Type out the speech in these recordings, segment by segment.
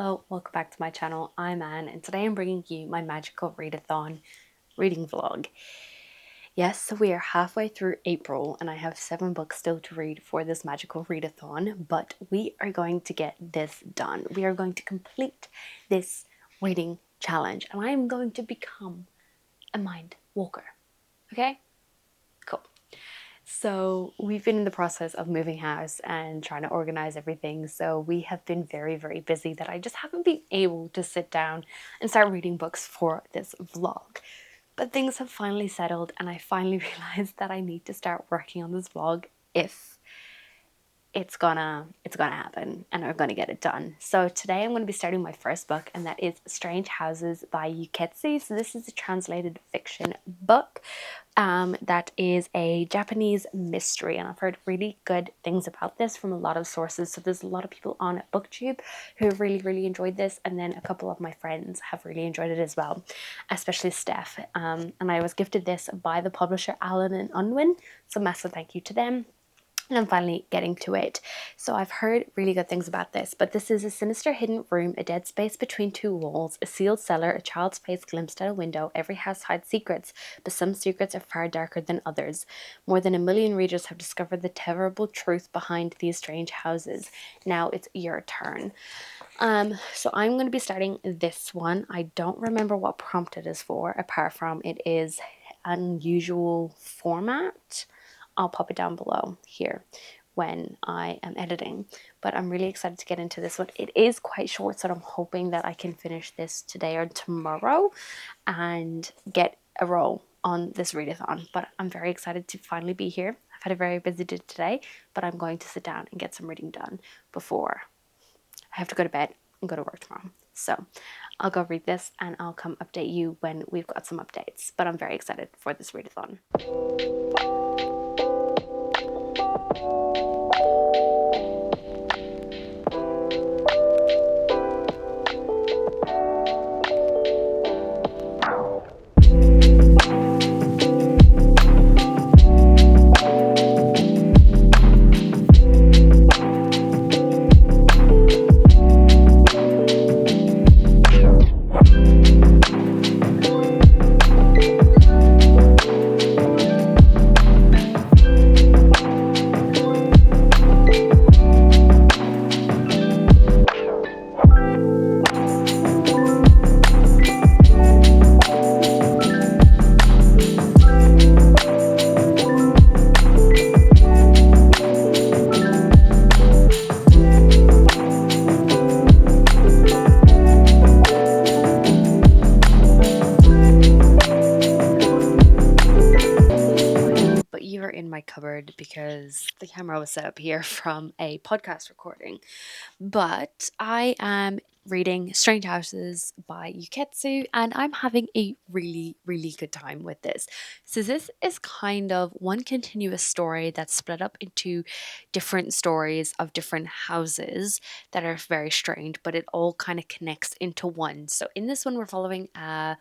Hello, welcome back to my channel. I'm Anne and today I'm bringing you my magical readathon reading vlog. Yes, so we are halfway through April and I have 7 books still to read for this magical readathon, but we are going to get this done. We are going to complete this reading challenge and I am going to become a mind walker. Okay? Cool. So we've been in the process of moving house and trying to organize everything. So we have been very, very busy that I just haven't been able to sit down and start reading books for this vlog. But things have finally settled and I finally realized that I need to start working on this vlog if it's gonna happen and I'm gonna get it done. So today I'm going to be starting my first book, and that is Strange Houses by Yuketsu. So this is a translated fiction book that is a Japanese mystery, and I've heard really good things about this from a lot of sources. So there's a lot of people on BookTube who have really enjoyed this, and then a couple of my friends have really enjoyed it as well, especially Steph. And I was gifted this by the publisher Allen and Unwin, so massive thank you to them. And I'm finally getting to it. So I've heard really good things about this, but this is a sinister hidden room, a dead space between two walls, a sealed cellar, a child's face glimpsed out a window. Every house hides secrets, but some secrets are far darker than others. More than 1 million readers have discovered the terrible truth behind these strange houses. Now it's your turn. So I'm going to be starting this one. I don't remember what prompt it is for, apart from it is unusual format. I'll pop it down below here when I am editing, but I'm really excited to get into this one. It is quite short, so I'm hoping that I can finish this today or tomorrow and get a roll on this readathon. But I'm very excited to finally be here. I've had a very busy day today, but I'm going to sit down and get some reading done before I have to go to bed and go to work tomorrow. So I'll go read this and I'll come update you when we've got some updates. But I'm very excited for this readathon. In my cupboard because the camera was set up here from a podcast recording, but I am reading Strange Houses by Yuketsu and I'm having a really good time with this. So this is kind of one continuous story that's split up into different stories of different houses that are very strange, but it all kind of connects into one. So in this one we're following a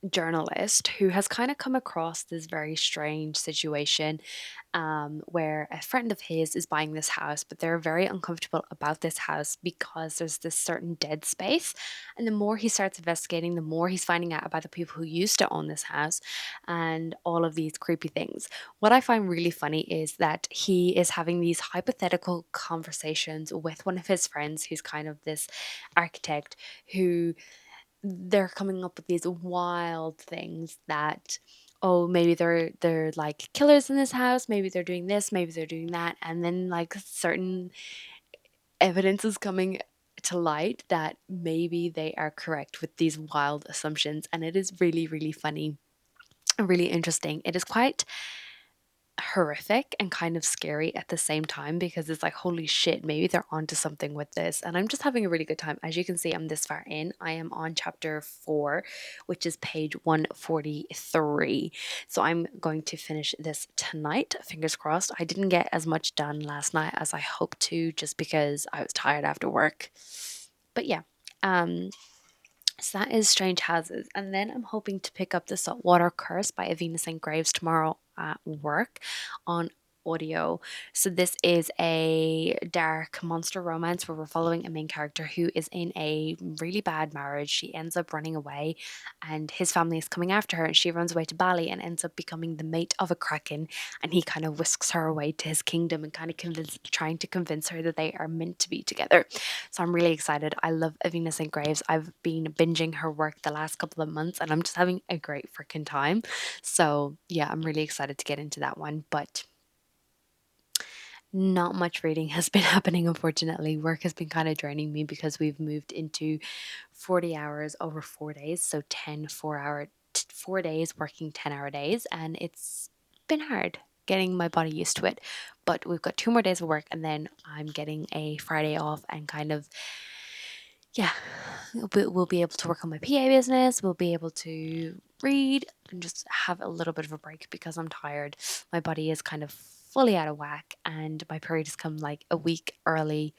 journalist who has kind of come across this very strange situation where a friend of his is buying this house, but they're very uncomfortable about this house because there's this certain dead space. And the more he starts investigating, the more he's finding out about the people who used to own this house and all of these creepy things. What I find really funny is that he is having these hypothetical conversations with one of his friends who's kind of this architect who they're coming up with these wild things that, oh, maybe they're like killers in this house, maybe they're doing this, maybe they're doing that, and then like certain evidence is coming to light that maybe they are correct with these wild assumptions, and it is really funny and really interesting. It is quite horrific and kind of scary at the same time because it's like, holy shit, maybe they're onto something with this. And I'm just having a really good time. As you can see, I'm this far in. I am on chapter 4, which is page 143. So I'm going to finish this tonight, fingers crossed. I didn't get as much done last night as I hoped to just because I was tired after work. But yeah, so that is Strange Houses. And then I'm hoping to pick up The Saltwater Curse by Avina St. Graves tomorrow at work on audio. So this is a dark monster romance where we're following a main character who is in a really bad marriage. She ends up running away and his family is coming after her, and she runs away to Bali and ends up becoming the mate of a kraken, and he kind of whisks her away to his kingdom and kind of trying to convince her that they are meant to be together. So I'm really excited. I love Avina St. Graves. I've been binging her work the last couple of months and I'm just having a great freaking time. So yeah, I'm really excited to get into that one. But not much reading has been happening, unfortunately. Work has been kind of draining me because we've moved into 40 hours over 4 days. So 4 days working 10-hour days. And it's been hard getting my body used to it. But we've got 2 more days of work and then I'm getting a Friday off and kind of, yeah, we'll be able to work on my PA business. We'll be able to read and just have a little bit of a break because I'm tired. My body is kind of fully out of whack, and my period has come like a week early,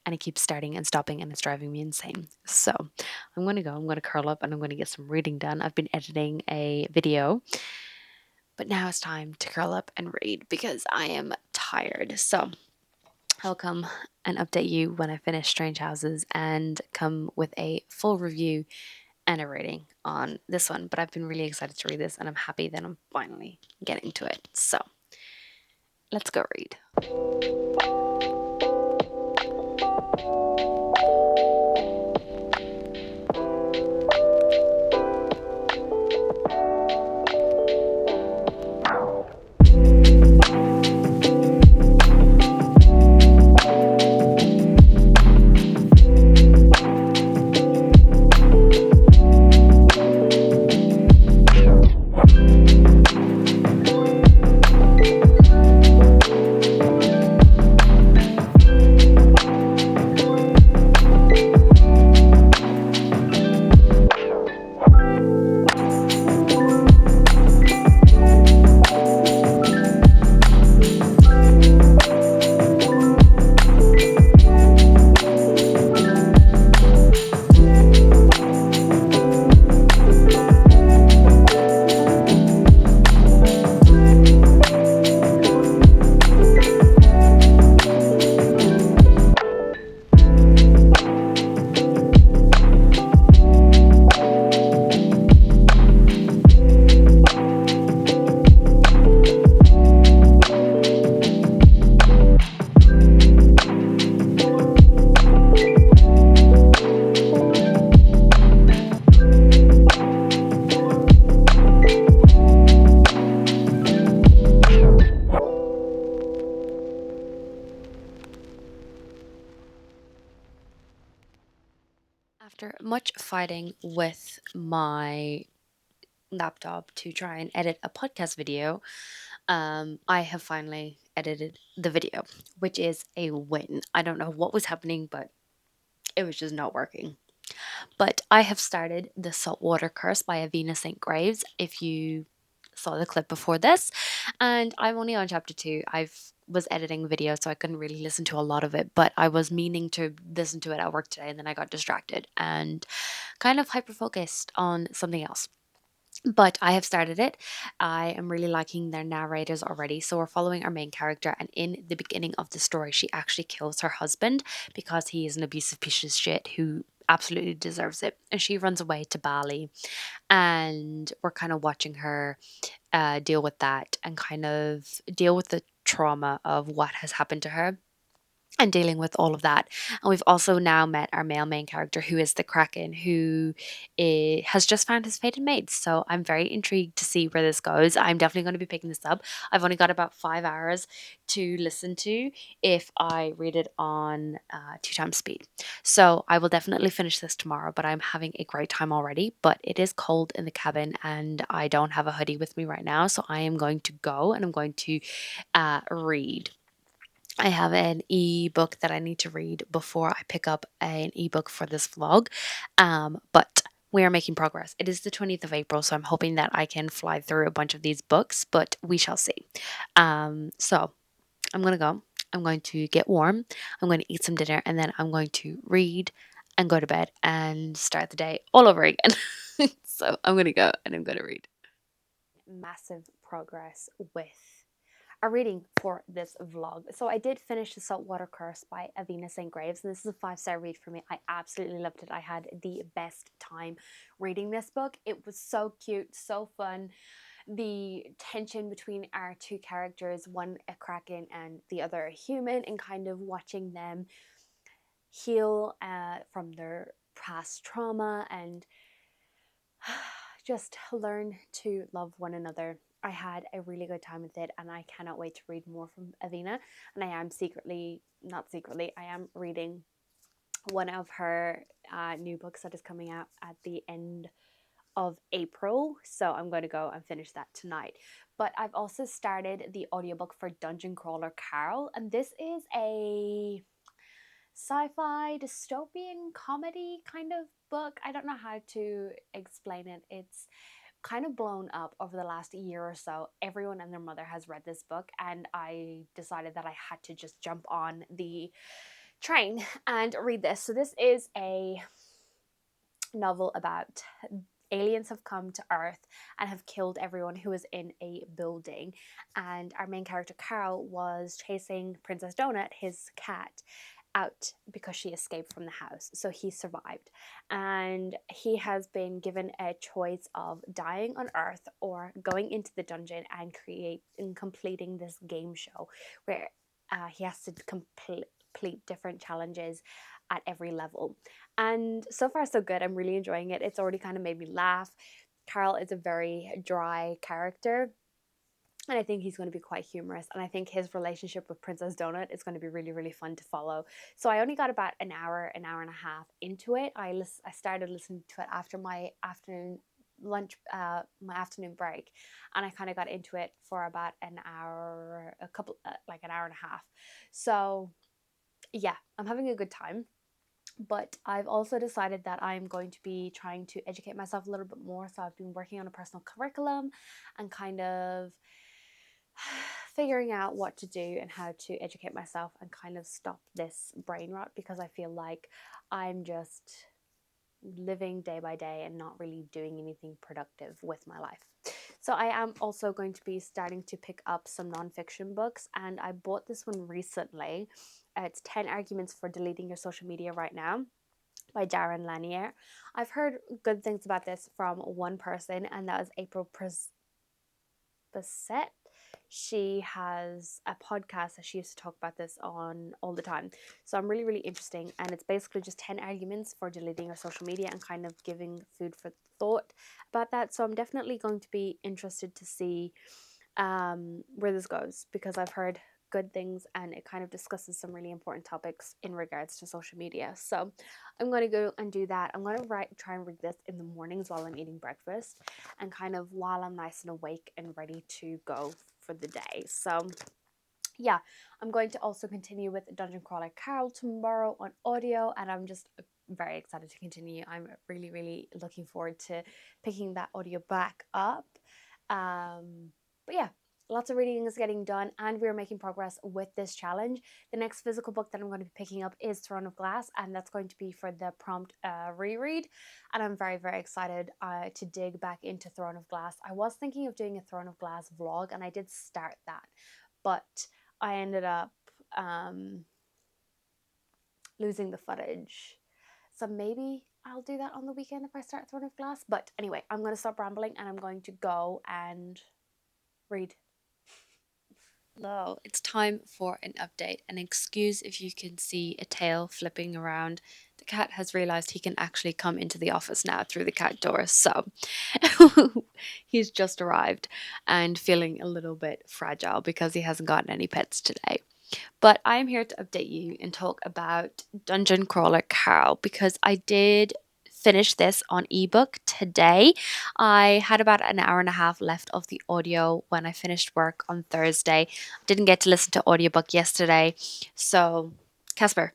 and it keeps starting and stopping, and it's driving me insane. So I'm going to go, I'm going to curl up, and I'm going to get some reading done. I've been editing a video, but now it's time to curl up and read because I am tired. So I'll come and update you when I finish Strange Houses and come with a full review and a rating on this one. But I've been really excited to read this and I'm happy that I'm finally getting to it. So let's go read. After much fighting with my laptop to try and edit a podcast video, I have finally edited the video, which is a win. I don't know what was happening, but it was just not working. But I have started The Saltwater Curse by Avina St. Graves, if you saw the clip before this. And I'm only on chapter 2. I've was editing video, so I couldn't really listen to a lot of it, but I was meaning to listen to it at work today, and then I got distracted and kind of hyper focused on something else. But I have started it. I am really liking their narrators already. So we're following our main character, and in the beginning of the story, she actually kills her husband because he is an abusive piece of shit who absolutely deserves it. And she runs away to Bali, and we're kind of watching her deal with that and kind of deal with the trauma of what has happened to her and dealing with all of that. And we've also now met our male main character, who is the Kraken, who has just found his fated mate. So I'm very intrigued to see where this goes. I'm definitely going to be picking this up. I've only got about 5 hours to listen to if I read it on 2 times speed. So I will definitely finish this tomorrow, but I'm having a great time already. But it is cold in the cabin and I don't have a hoodie with me right now. So I am going to go and I'm going to read. I have an ebook that I need to read before I pick up an ebook for this vlog. But we are making progress. It is the 20th of April, so I'm hoping that I can fly through a bunch of these books, but we shall see. So I'm going to go. I'm going to get warm. I'm going to eat some dinner, and then I'm going to read and go to bed and start the day all over again. So I'm going to go and I'm going to read. Massive progress with a reading for this vlog. So I did finish The Saltwater Curse by Avina St. Graves, and this is a 5-star read for me. I absolutely loved it. I had the best time reading this book. It was so cute, so fun. The tension between our two characters, one a kraken and the other a human, and kind of watching them heal from their past trauma and just learn to love one another. I had a really good time with it, and I cannot wait to read more from Avina. And I am not secretly, I am reading one of her new books that is coming out at the end of April. So I'm going to go and finish that tonight. But I've also started the audiobook for Dungeon Crawler Carol, and this is a sci-fi dystopian comedy kind of book. I don't know how to explain it. It's kind of blown up over the last year or so. Everyone and their mother has read this book, and I decided that I had to just jump on the train and read this. So this is a novel about aliens have come to Earth and have killed everyone who was in a building. And our main character, Carol, was chasing Princess Donut, his cat, out because she escaped from the house. So he survived. And he has been given a choice of dying on Earth or going into the dungeon and completing this game show where he has to complete different challenges at every level. And so far, so good. I'm really enjoying it. It's already kind of made me laugh. Carl is a very dry character, and I think he's going to be quite humorous. And I think his relationship with Princess Donut is going to be really, really fun to follow. So I only got about an hour and a half into it. I started listening to it after my afternoon lunch, my afternoon break, and I kind of got into it for about an hour, like an hour and a half. So yeah, I'm having a good time. But I've also decided that I'm going to be trying to educate myself a little bit more. So I've been working on a personal curriculum and kind of figuring out what to do and how to educate myself and kind of stop this brain rot, because I feel like I'm just living day by day and not really doing anything productive with my life. So I am also going to be starting to pick up some nonfiction books, and I bought this one recently. It's 10 Arguments for Deleting Your Social Media Right Now by Darren Lanier. I've heard good things about this from one person, and that was April Bassett. She has a podcast that she used to talk about this on all the time. So I'm really, really interesting. And it's basically just 10 arguments for deleting your social media and kind of giving food for thought about that. So I'm definitely going to be interested to see where this goes, because I've heard good things and it kind of discusses some really important topics in regards to social media. So I'm going to go and do that. I'm going to try and read this in the mornings while I'm eating breakfast and kind of while I'm nice and awake and ready to go for the day. So yeah, I'm going to also continue with Dungeon Crawler Carol tomorrow on audio, and I'm just very excited to continue. I'm really, really looking forward to picking that audio back up. But yeah, lots of reading is getting done, and we're making progress with this challenge. The next physical book that I'm going to be picking up is Throne of Glass, and that's going to be for the prompt reread. And I'm very, very excited to dig back into Throne of Glass. I was thinking of doing a Throne of Glass vlog, and I did start that, but I ended up losing the footage. So maybe I'll do that on the weekend if I start Throne of Glass. But anyway, I'm going to stop rambling and I'm going to go and read. Hello, it's time for an update. And excuse if you can see a tail flipping around. The cat has realized he can actually come into the office now through the cat door. So he's just arrived and feeling a little bit fragile because he hasn't gotten any pets today. But I'm here to update you and talk about Dungeon Crawler Carol, because I did finish this on ebook today. I had about an hour and a half left of the audio when I finished work on Thursday. Didn't get to listen to audiobook yesterday. So, Casper.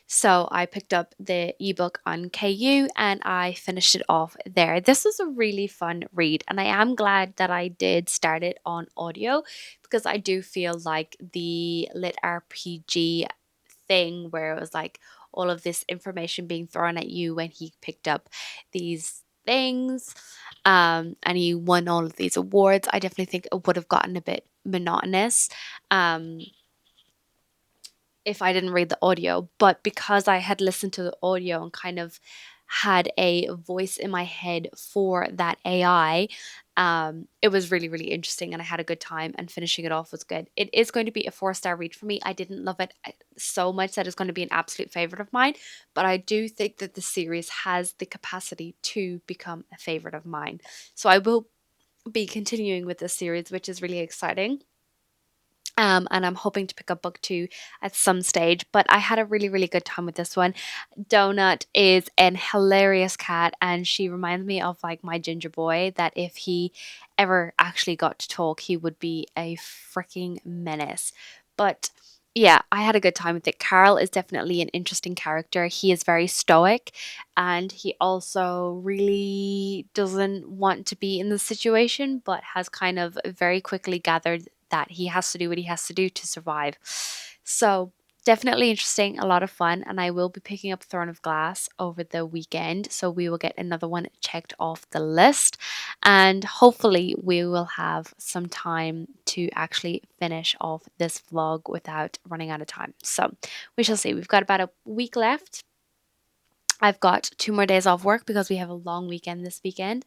So I picked up the ebook on KU and I finished it off there. This was a really fun read, and I am glad that I did start it on audio, because I do feel like the lit RPG thing where it was like all of this information being thrown at you when he picked up these things, and he won all of these awards, I definitely think it would have gotten a bit monotonous. Um, if I didn't read the audio, but because I had listened to the audio and kind of had a voice in my head for that AI, it was really, really interesting and I had a good time and finishing it off was good. It is going to be a 4-star read for me. I didn't love it so much that it's going to be an absolute favorite of mine, but I do think that the series has the capacity to become a favorite of mine. So I will be continuing with this series, which is really exciting. And I'm hoping to pick up book two at some stage. But I had a really, really good time with this one. Donut is an hilarious cat, and she reminds me of like my ginger boy. That if he ever actually got to talk, he would be a freaking menace. But yeah, I had a good time with it. Carl is definitely an interesting character. He is very stoic, and he also really doesn't want to be in the situation, but has kind of very quickly gathered that he has to do what he has to do to survive. So, definitely interesting, a lot of fun, and I will be picking up Throne of Glass over the weekend. So, we will get another one checked off the list, and hopefully, we will have some time to actually finish off this vlog without running out of time. So, we shall see. We've got about a week left. I've got 2 more days off work because we have a long weekend this weekend,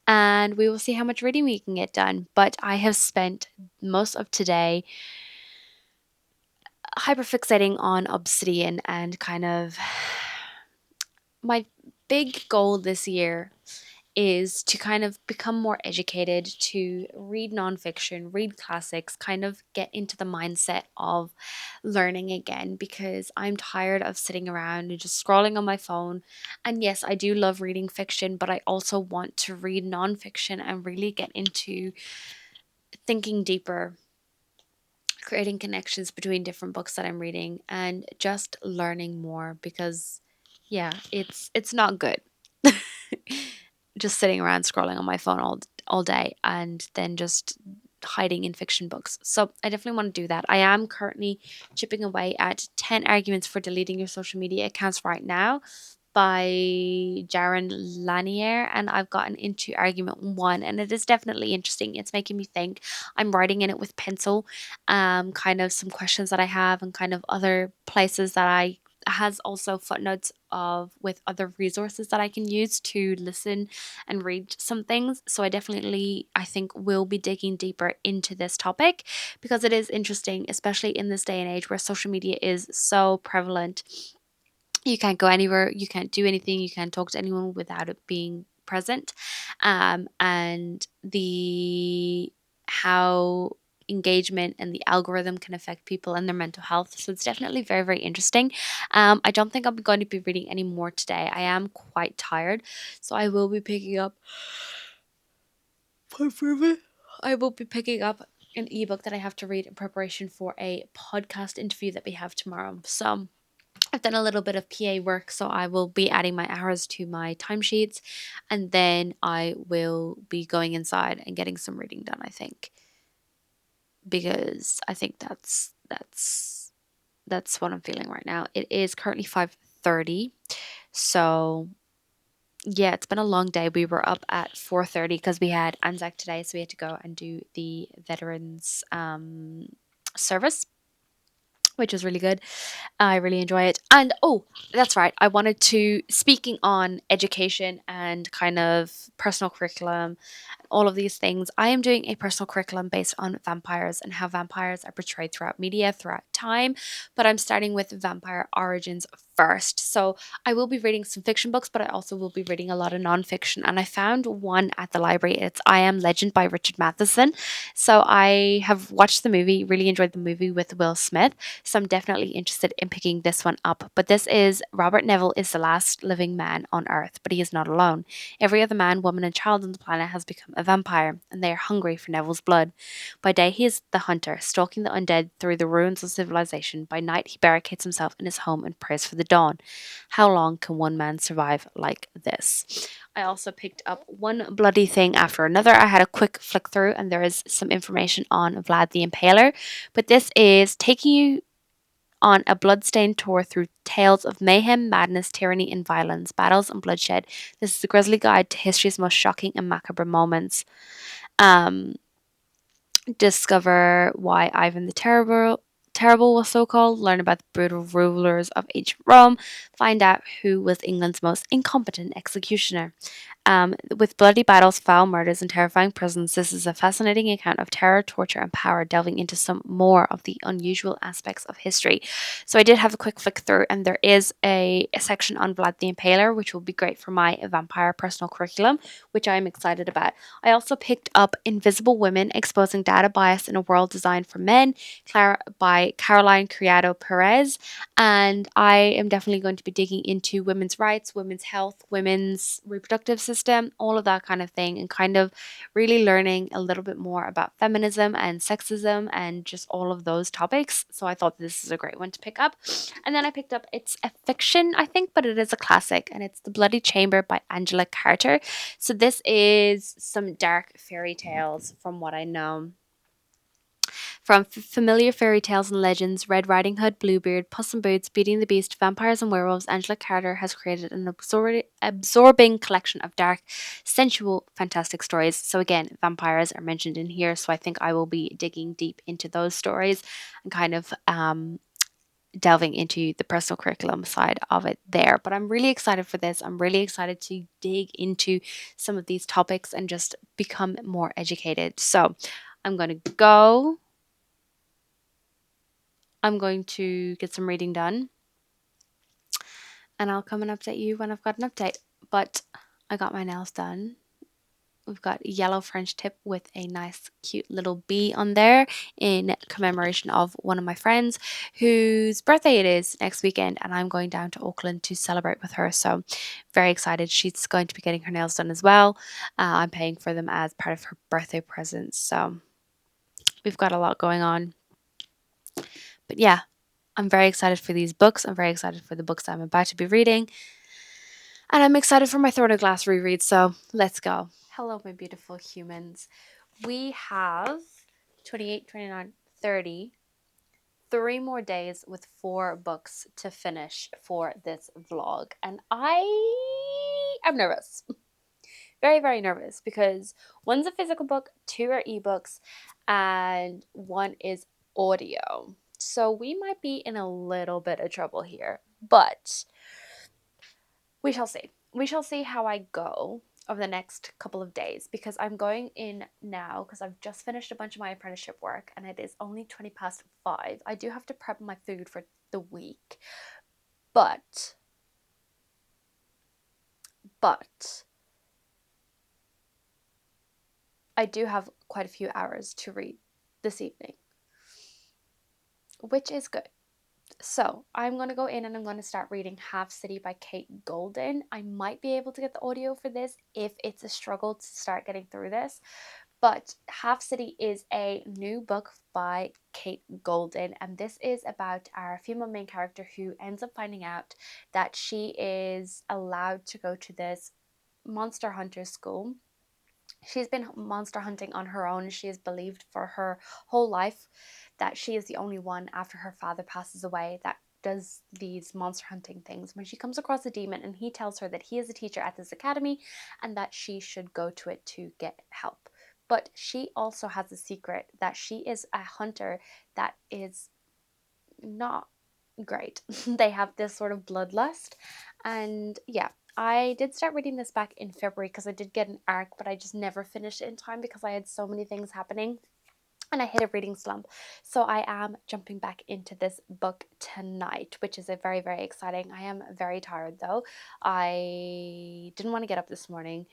and we will see how much reading we can get done. But I have spent most of today hyperfixating on Obsidian and kind of my big goal this year is to kind of become more educated, to read nonfiction, read classics, kind of get into the mindset of learning again because I'm tired of sitting around and just scrolling on my phone. And yes, I do love reading fiction, but I also want to read nonfiction and really get into thinking deeper, creating connections between different books that I'm reading and just learning more because yeah, it's not good. Just sitting around scrolling on my phone all day and then just hiding in fiction books. So I definitely want to do that. I am currently chipping away at 10 arguments for deleting your social media accounts right now by Jaron Lanier, and I've gotten into argument one, and it is definitely interesting. It's making me think. I'm writing in it with pencil, kind of some questions that I have, and kind of other places that I has also footnotes of with other resources that I can use to listen and read some things. So I think will be digging deeper into this topic because it is interesting, especially in this day and age where social media is so prevalent. You can't go anywhere, you can't do anything, you can't talk to anyone without it being present. And the how engagement and the algorithm can affect people and their mental health. So it's definitely very, very interesting. I don't think I'm going to be reading any more today. I am quite tired. So I will be picking up I will be picking up an ebook that I have to read in preparation for a podcast interview that we have tomorrow. So I've done a little bit of PA work, so I will be adding my hours to my timesheets, and then I will be going inside and getting some reading done, I think, because I think that's what I'm feeling right now. It is currently 5:30, so yeah, it's been a long day. We were up at 4:30 because we had Anzac today, so we had to go and do the veterans service, which was really good. I really enjoy it. And oh, that's right. I wanted to, speaking on education and kind of personal curriculum, all of these things, I am doing a personal curriculum based on vampires and how vampires are portrayed throughout media, throughout time. But I'm starting with vampire origins first. So I will be reading some fiction books, but I also will be reading a lot of nonfiction. And I found one at the library. It's I Am Legend by Richard Matheson. So I have watched the movie, really enjoyed the movie with Will Smith. So I'm definitely interested in picking this one up. But this is Robert Neville is the last living man on Earth, but he is not alone. Every other man, woman, and child on the planet has become a vampire, and they are hungry for Neville's blood. By day, he is the hunter, stalking the undead through the ruins of civilization. By night, he barricades himself in his home and prays for the dawn. How long can one man survive like this? I also picked up One Bloody Thing After Another. I had a quick flick through, and there is some information on Vlad the Impaler, but this is taking you on a bloodstained tour through tales of mayhem, madness, tyranny, and violence, battles, and bloodshed. This is a grisly guide to history's most shocking and macabre moments. Um, Discover why Ivan the Terrible was so called, learn about the brutal rulers of ancient Rome, find out who was England's most incompetent executioner. With bloody battles, foul murders, and terrifying prisons, this is a fascinating account of terror, torture, and power, delving into some more of the unusual aspects of history. So I did have a quick flick through, and there is a section on Vlad the Impaler, which will be great for my vampire personal curriculum, which I am excited about. I also picked up Invisible Women, Exposing Data Bias in a World Designed for Men, by Caroline Criado Perez. And I am definitely going to be digging into women's rights, women's health, women's reproductive system, all of that kind of thing, and kind of really learning a little bit more about feminism and sexism and just all of those topics. So I thought this is a great one to pick up. And then I picked up, it's a fiction, I think, but it is a classic, and it's The Bloody Chamber by Angela Carter. So this is some dark fairy tales from what I know. From familiar fairy tales and legends, Red Riding Hood, Bluebeard, Puss in Boots, Beauty and the Beast, vampires and werewolves, Angela Carter has created an absorbing collection of dark, sensual, fantastic stories. So again, vampires are mentioned in here, so I think I will be digging deep into those stories and kind of delving into the personal curriculum side of it there. But I'm really excited for this. I'm really excited to dig into some of these topics and just become more educated. So I'm going to go. I'm going to get some reading done, and I'll come and update you when I've got an update. But I got my nails done. We've got a yellow French tip with a nice cute little bee on there in commemoration of one of my friends whose birthday it is next weekend, and I'm going down to Auckland to celebrate with her. So very excited. She's going to be getting her nails done as well. I'm paying for them as part of her birthday present. So we've got a lot going on. But yeah, I'm very excited for these books. I'm very excited for the books I'm about to be reading. And I'm excited for my Throne of Glass reread. So let's go. Hello, my beautiful humans. We have 28, 29, 30, 3 more days with 4 books to finish for this vlog. And I am nervous. Very, very nervous because one's a physical book, 2 are ebooks, and 1 is audio. So we might be in a little bit of trouble here, but we shall see. We shall see how I go over the next couple of days, because I'm going in now because I've just finished a bunch of my apprenticeship work and it is only 20 past 5. I do have to prep my food for the week, but I do have quite a few hours to read this evening, which is good. So I'm going to go in and I'm going to start reading Half City by Kate Golden. I might be able to get the audio for this if it's a struggle to start getting through this. But Half City is a new book by Kate Golden, and this is about our female main character who ends up finding out that she is allowed to go to this monster hunter school. She's been monster hunting on her own. She is believed for her whole life that she is the only one after her father passes away that does these monster hunting things. When she comes across a demon and he tells her that he is a teacher at this academy and that she should go to it to get help. But she also has a secret that she is a hunter that is not great. They have this sort of bloodlust. And yeah, I did start reading this back in February because I did get an arc, but I just never finished it in time because I had so many things happening and I hit a reading slump. So I am jumping back into this book tonight, which is a very, very exciting. I am very tired though. I didn't want to get up this morning.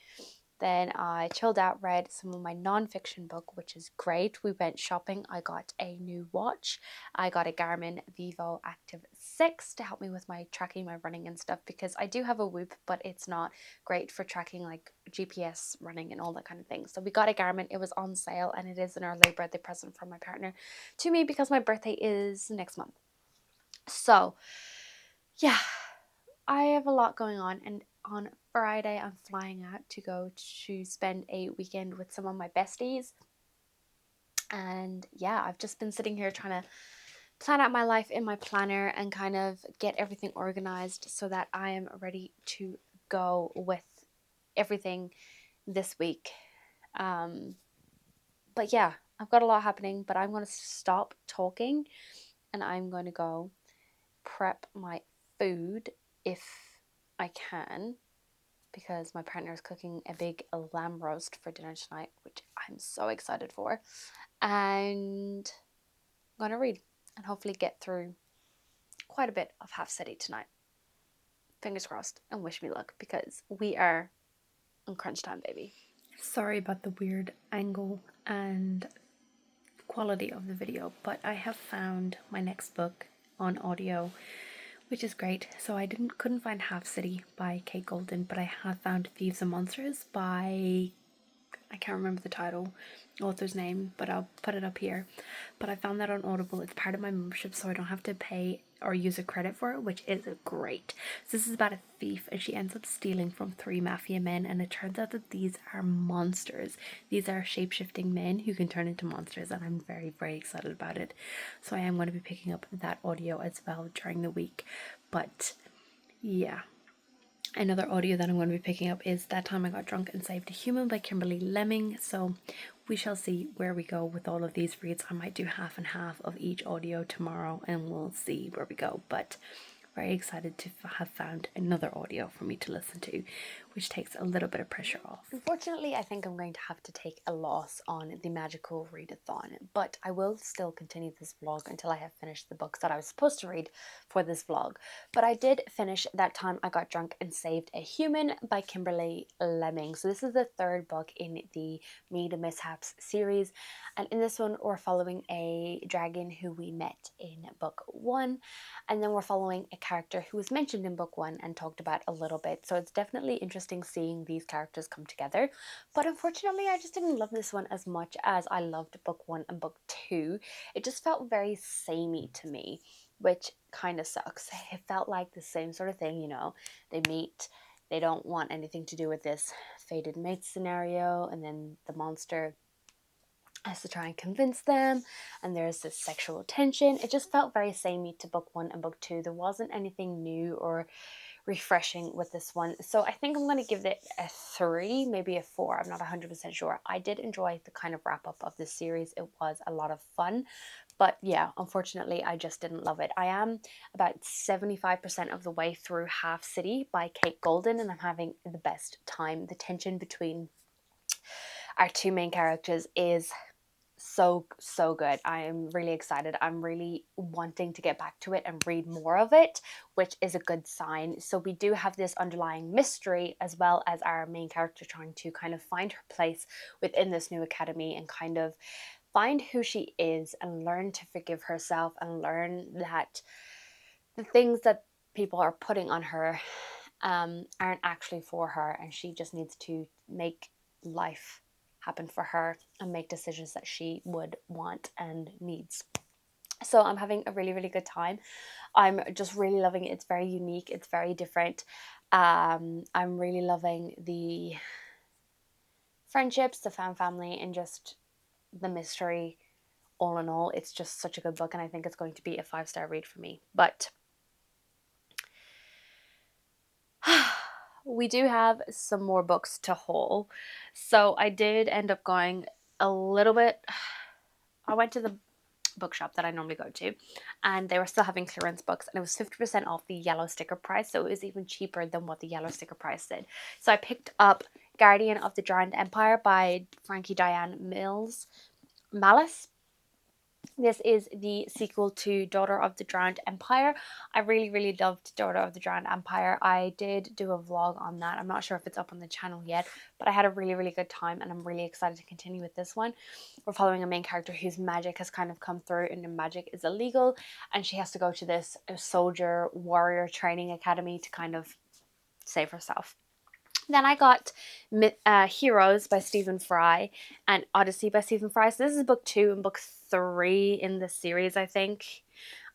Then I chilled out, read some of my non-fiction book, which is great. We went shopping. I got a new watch. I got a Garmin Vivo Active 6 to help me with my tracking, my running and stuff, because I do have a Whoop, but it's not great for tracking like GPS running and all that kind of thing. So we got a Garmin. It was on sale and it is an early birthday present from my partner to me because my birthday is next month. So yeah, I have a lot going on, and on Friday I'm flying out to go to spend a weekend with some of my besties. And yeah, I've just been sitting here trying to plan out my life in my planner and kind of get everything organized so that I am ready to go with everything this week. But yeah, I've got a lot happening, but I'm going to stop talking and I'm going to go prep my food if I can, because my partner is cooking a big lamb roast for dinner tonight, which I'm so excited for. And I'm going to read and hopefully get through quite a bit of Half City tonight. Fingers crossed, and wish me luck because we are on crunch time, baby. Sorry about the weird angle and quality of the video, but I have found my next book on audio, which is great. So I couldn't find Half City by Kate Golden, but I have found Thieves and Monsters by, I can't remember the title, author's name, but I'll put it up here. But I found that on Audible. It's part of my membership, so I don't have to pay or use a credit for it, which is great. So this is about a thief, and she ends up stealing from 3 mafia men, and it turns out that these are monsters. These are shape-shifting men who can turn into monsters, and I'm very, very excited about it. So I am going to be picking up that audio as well during the week. But yeah. Another audio that I'm going to be picking up is That Time I Got Drunk and Saved a Human by Kimberly Lemming. So we shall see where we go with all of these reads. I might do half and half of each audio tomorrow and we'll see where we go. But very excited to have found another audio for me to listen to, which takes a little bit of pressure off. Unfortunately, I think I'm going to have to take a loss on the magical readathon, but I will still continue this vlog until I have finished the books that I was supposed to read for this vlog. But I did finish That Time I Got Drunk and Saved a Human by Kimberly Lemming. So this is the 3rd book in the Mead Mishaps series, and in this one we're following a dragon who we met in book 1, and then we're following a character who was mentioned in book 1 and talked about a little bit. So it's definitely interesting seeing these characters come together. But unfortunately, I just didn't love this one as much as I loved book 1 and book 2. It just felt very samey to me, which kind of sucks. It felt like the same sort of thing, you know. They meet, they don't want anything to do with this fated mate scenario, and then the monster has to try and convince them, and there's this sexual tension. It just felt very samey to book 1 and book 2. There wasn't anything new or refreshing with this one. So I think I'm going to give it a 3, maybe a 4. I'm not 100% sure. I did enjoy the kind of wrap up of this series. It was a lot of fun. But yeah, unfortunately, I just didn't love it. I am about 75% of the way through Half City by Kate Golden, and I'm having the best time. The tension between our 2 main characters is so good. I am really excited. I'm really wanting to get back to it and read more of it, which is a good sign. So we do have this underlying mystery, as well as our main character trying to kind of find her place within this new academy and kind of find who she is and learn to forgive herself and learn that the things that people are putting on her aren't actually for her, and she just needs to make life happen for her and make decisions that she would want and needs. So I'm having a really, really good time. I'm just really loving it. It's very unique. It's very different. I'm really loving the friendships, the fan family, and just the mystery. All in all, it's just such a good book, and I think it's going to be a 5-star read for me. But we do have some more books to haul. So I did end up going a little bit. I went to the bookshop that I normally go to, and they were still having clearance books, and it was 50% off the yellow sticker price, so it was even cheaper than what the yellow sticker price did. So I picked up Guardian of the Drowned Empire by Frankie Diane Malice. This is the sequel to Daughter of the Drowned Empire. I really, really loved Daughter of the Drowned Empire. I did do a vlog on that. I'm not sure if it's up on the channel yet, but I had a really, really good time, and I'm really excited to continue with this one. We're following a main character whose magic has kind of come through, and the magic is illegal, and she has to go to this soldier warrior training academy to kind of save herself. Then I got Heroes by Stephen Fry and Odyssey by Stephen Fry. So this is book 2 and book 3 in the series, I think.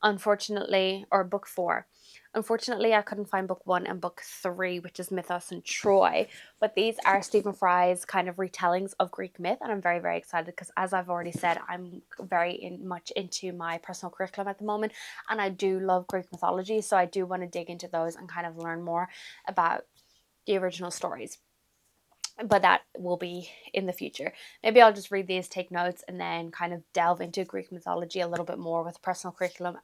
Unfortunately, or book 4. Unfortunately, I couldn't find book 1 and book 3, which is Mythos and Troy. But these are Stephen Fry's kind of retellings of Greek myth, and I'm very, very excited because, as I've already said, I'm much into my personal curriculum at the moment, and I do love Greek mythology, so I do want to dig into those and kind of learn more about the original stories. But that will be in the future. Maybe I'll just read these, take notes, and then kind of delve into Greek mythology a little bit more with personal curriculum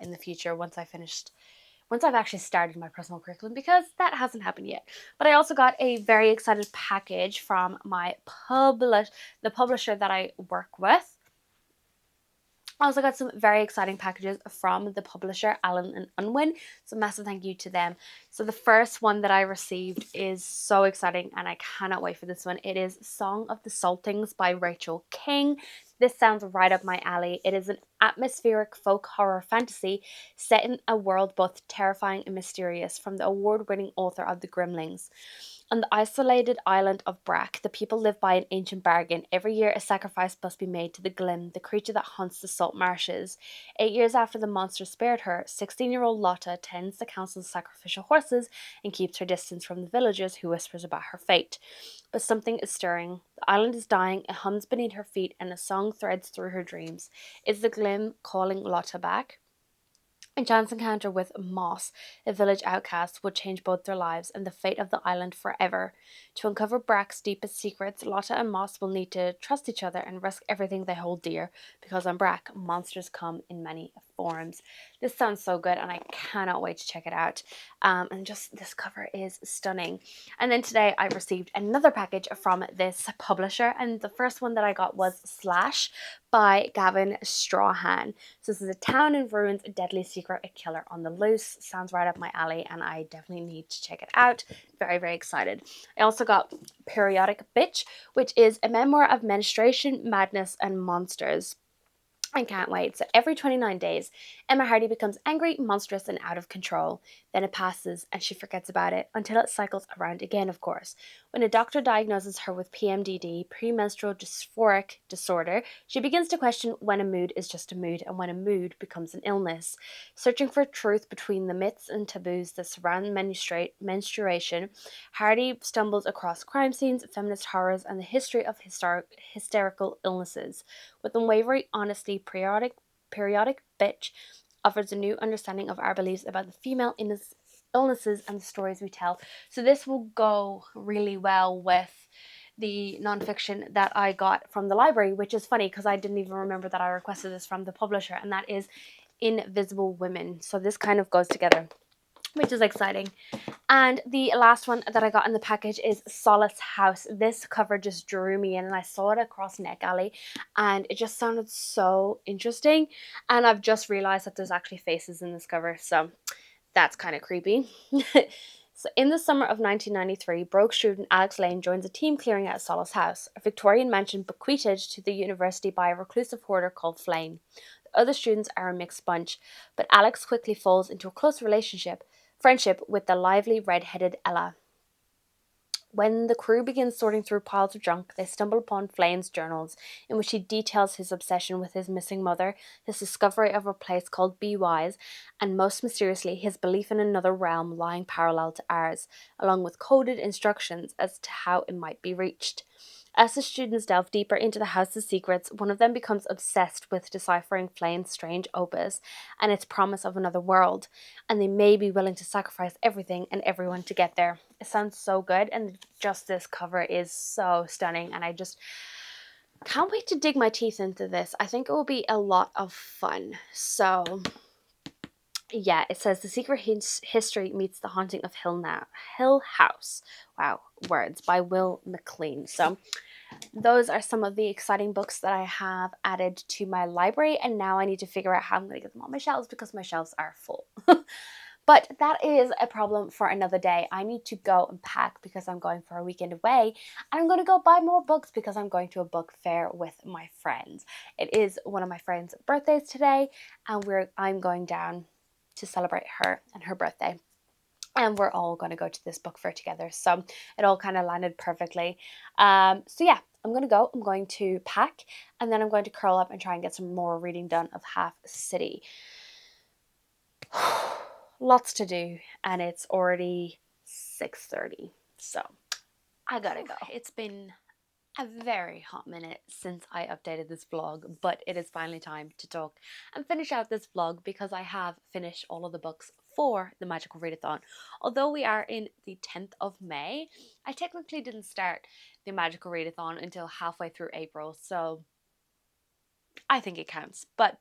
in the future once I've actually started my personal curriculum, because that hasn't happened yet. But I also got a very excited package from the publisher that I work with. I also got some very exciting packages from the publisher, Allen and Unwin. So massive thank you to them. So the first one that I received is so exciting, and I cannot wait for this one. It is Song of the Saltings by Rachel King. This sounds right up my alley. It is an atmospheric folk horror fantasy set in a world both terrifying and mysterious, from the award-winning author of The Grimlings. On the isolated island of Brack, the people live by an ancient bargain. Every year, a sacrifice must be made to the Glim, the creature that haunts the salt marshes. 8 years after the monster spared her, 16-year-old Lotta tends the council's sacrificial horses and keeps her distance from the villagers who whispers about her fate. But something is stirring. The island is dying, it hums beneath her feet, and a song threads through her dreams. Is the Glim calling Lotta back? A chance encounter with Moss, a village outcast, would change both their lives and the fate of the island forever. To uncover Brack's deepest secrets, Lotta and Moss will need to trust each other and risk everything they hold dear, because on Brack, monsters come in many forms. This sounds so good, and I cannot wait to check it out. And just this cover is stunning. And then today I received another package from this publisher, and the first one that I got was Slash by Gavin Strawhan. So this is a town in ruins, a deadly secret, a killer on the loose. Sounds right up my alley, and I definitely need to check it out. Very, very excited. I also got Periodic Bitch, which is a memoir of menstruation, madness, and monsters. I can't wait. So every 29 days, Emma Hardy becomes angry, monstrous, and out of control. Then it passes, and she forgets about it, until it cycles around again, of course. When a doctor diagnoses her with PMDD, premenstrual dysphoric disorder, she begins to question when a mood is just a mood and when a mood becomes an illness. Searching for truth between the myths and taboos that surround menstruation, Hardy stumbles across crime scenes, feminist horrors, and the history of hysterical illnesses. With unwavering honesty, periodic bitch offers a new understanding of our beliefs about the female illnesses and the stories we tell. So this will go really well with the nonfiction that I got from the library, which is funny because I didn't even remember that I requested this from the publisher, and that is Invisible Women. So this kind of goes together, which is exciting. And the last one that I got in the package is Solace House. This cover just drew me in, and I saw it across NetGalley, and it just sounded so interesting. And I've just realized that there's actually faces in this cover, so that's kind of creepy. So in the summer of 1993, broke student Alex Lane joins a team clearing out Solace House, a Victorian mansion bequeathed to the university by a reclusive hoarder called Flame. The other students are a mixed bunch, but Alex quickly falls into a close friendship with the lively red-headed Ella. When the crew begins sorting through piles of junk, they stumble upon Flame's journals, in which he details his obsession with his missing mother, his discovery of a place called Be Wise, and most mysteriously, his belief in another realm lying parallel to ours, along with coded instructions as to how it might be reached. As the students delve deeper into the house's secrets, one of them becomes obsessed with deciphering Flame's strange opus and its promise of another world, and they may be willing to sacrifice everything and everyone to get there. It sounds so good, and just this cover is so stunning, and I just can't wait to dig my teeth into this. I think it will be a lot of fun. So yeah, it says the secret history meets the haunting of Hill House. Wow, words by Will McLean. So those are some of the exciting books that I have added to my library, and now I need to figure out how I'm going to get them on my shelves because my shelves are full. But that is a problem for another day. I need to go and pack because I'm going for a weekend away, and I'm going to go buy more books because I'm going to a book fair with my friends. It is one of my friends' birthdays today, and I'm going down to celebrate her and her birthday. And we're all going to go to this book fair together. So it all kind of landed perfectly. So yeah, I'm going to go. I'm going to pack, and then I'm going to curl up and try and get some more reading done of Half City. Lots to do, and it's already 6:30, so I gotta go. It's been a very hot minute since I updated this vlog, but it is finally time to talk and finish out this vlog because I have finished all of the books for the Magical Readathon. Although we are in the 10th of May, I technically didn't start the Magical Readathon until halfway through April, so I think it counts. But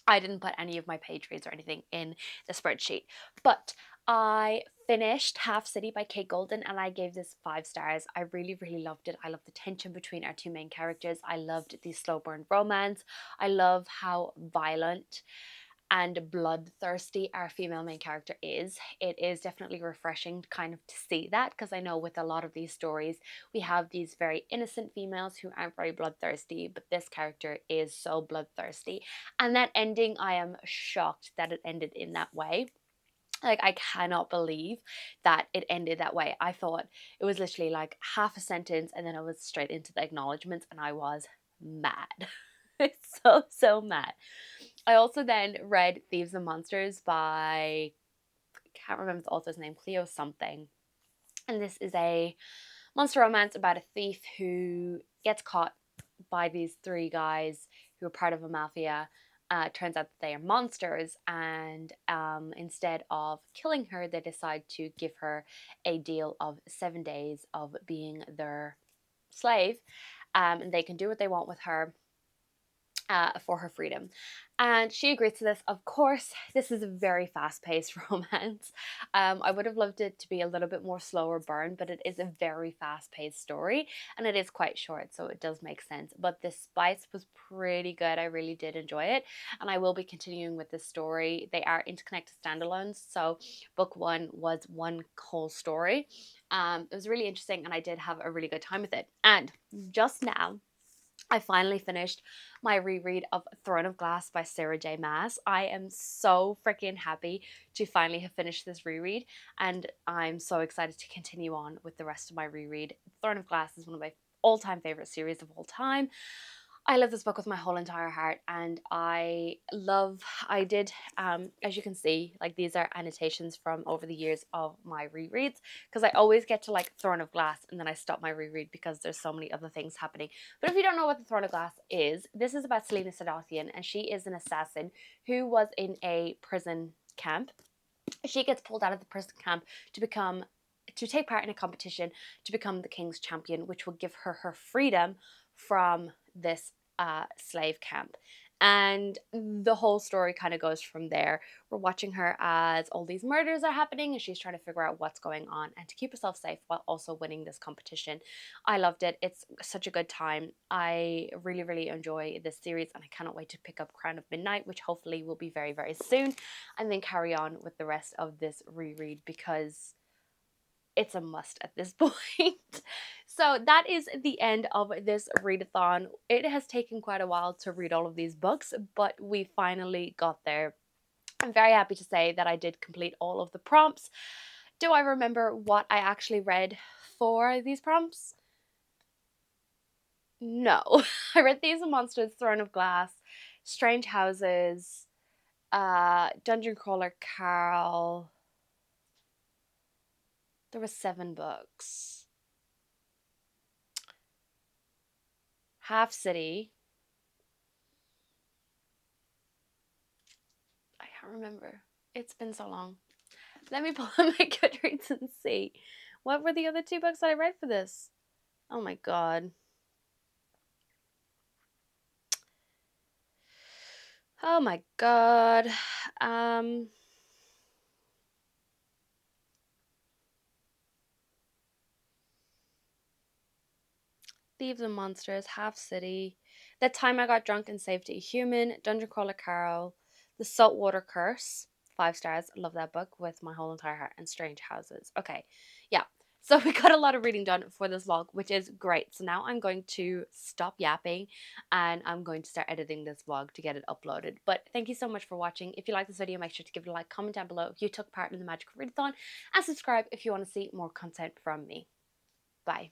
I didn't put any of my page reads or anything in the spreadsheet. But I finished Half City by Kate Golden and I gave this 5 stars. I really, really loved it. I loved the tension between our two main characters. I loved the slow burn romance. I love how violent and bloodthirsty our female main character is. It is definitely refreshing kind of to see that, because I know with a lot of these stories we have these very innocent females who aren't very bloodthirsty, but this character is so bloodthirsty. And that ending, I am shocked that it ended in that way. Like, I cannot believe that it ended that way. I thought it was literally like half a sentence and then it was straight into the acknowledgements, and I was mad. It's so mad. I also then read Thieves and Monsters by, I can't remember the author's name, Cleo something. And this is a monster romance about a thief who gets caught by these 3 guys who are part of a mafia. Turns out that they are monsters, and instead of killing her, they decide to give her a deal of 7 days of being their slave. And they can do what they want with her for her freedom. And she agrees to this. Of course, this is a very fast-paced romance. I would have loved it to be a little bit more slower burn, but it is a very fast-paced story, and it is quite short, so it does make sense. But the spice was pretty good. I really did enjoy it, and I will be continuing with this story. They are interconnected standalones, so book 1 was one whole story. It was really interesting, and I did have a really good time with it. And just now, I finally finished my reread of Throne of Glass by Sarah J. Maas. I am so freaking happy to finally have finished this reread, and I'm so excited to continue on with the rest of my reread. Throne of Glass is one of my all-time favorite series of all time. I love this book with my whole entire heart, and I did, as you can see, like, these are annotations from over the years of my rereads, because I always get to like Throne of Glass and then I stop my reread because there's so many other things happening. But if you don't know what the Throne of Glass is, this is about Selena Sadassian, and she is an assassin who was in a prison camp. She gets pulled out of the prison camp to take part in a competition to become the king's champion, which will give her her freedom from this slave camp. And the whole story kind of goes from there. We're watching her as all these murders are happening and she's trying to figure out what's going on and to keep herself safe while also winning this competition. I loved it. It's such a good time. I really, really enjoy this series, and I cannot wait to pick up Crown of Midnight, which hopefully will be very, very soon, and then carry on with the rest of this reread because it's a must at this point. So that is the end of this readathon. It has taken quite a while to read all of these books, but we finally got there. I'm very happy to say that I did complete all of the prompts. Do I remember what I actually read for these prompts? No. I read Thieves and Monsters, Throne of Glass, Strange Houses, Dungeon Crawler Carol. There were 7 books. Half City. I can't remember. It's been so long. Let me pull up my Goodreads and see. What were the other 2 books that I read for this? Oh my god. Oh my god. Thieves and Monsters, Half City, That Time I Got Drunk and Saved a Human, Dungeon Crawler Carol, The Saltwater Curse, 5 stars, love that book with my whole entire heart, and Strange Houses. Okay, yeah, so we got a lot of reading done for this vlog, which is great. So now I'm going to stop yapping and I'm going to start editing this vlog to get it uploaded. But thank you so much for watching. If you like this video, make sure to give it a like, comment down below if you took part in the Magical Readathon, and subscribe if you want to see more content from me. Bye.